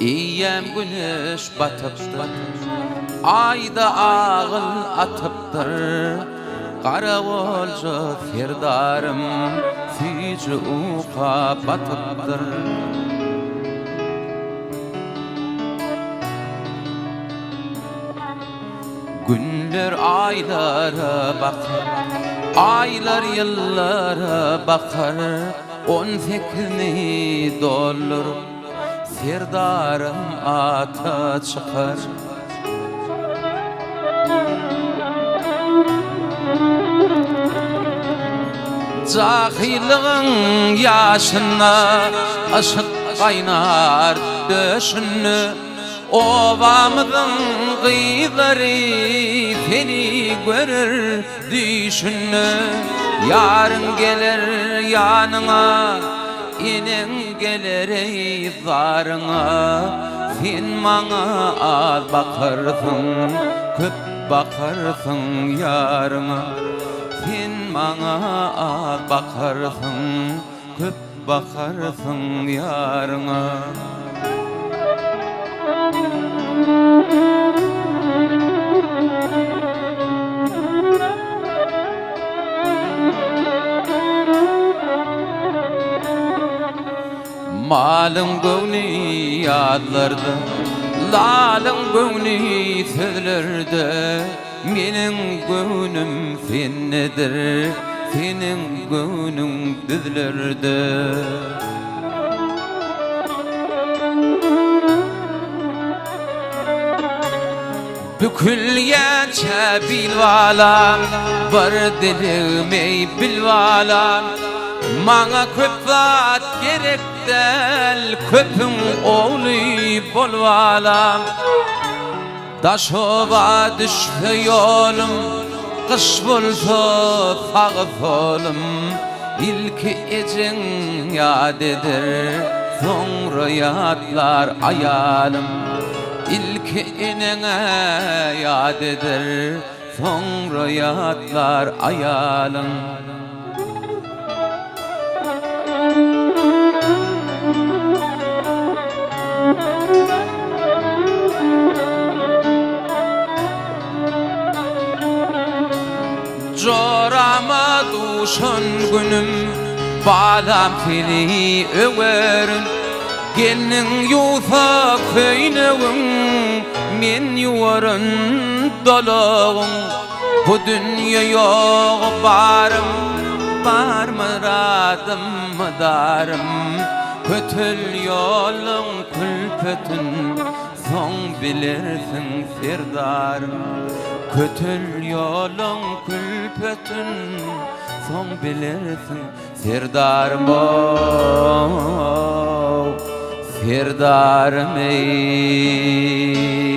İyem güneş batıptır, ayda ağıl atıptır. Kara olca ferdarım, fücü uqa batıptır. Günler aylara bakar, aylar yıllara bakar. On fikrini doldurup serdarım ata çıkar. Cahilliğin yaşına aşık kaynar döşünü. Ovamızın kıyıları seni görür düşünü. Yarın gelir yanına, inen gelir ey zarına. Sen bana az bakarsın, köp bakarsın yarına. Sen bana az bakarsın, köp bakarsın yarına. Malın gönlü yadlarda, lalın gönlü sözlerde. Menin gönlüm sennedir, senin gönlün düzlerde. Bükül yaşa bilvalam, var dilim ey bilvalam. Mana köp zat gerek del, köpün oğlu bolvalam. Daşova düştü yolum, kış bulsa sağıp olum. İlk ecin yad eder, sonra yadlar ayalım. İlk inene yad eder, sonra yadlar ayalım. Corama duşan günüm, balam fili öğerin. Gelinin yusa köynevin, men yuvarın dolağın. Bu dünya yok barım, var mıradım darım. Kötül yolun külfetin, son bilirsin serdarım. Kötül yolun külfetin, son bilirsin serdarım. Serdarım ey.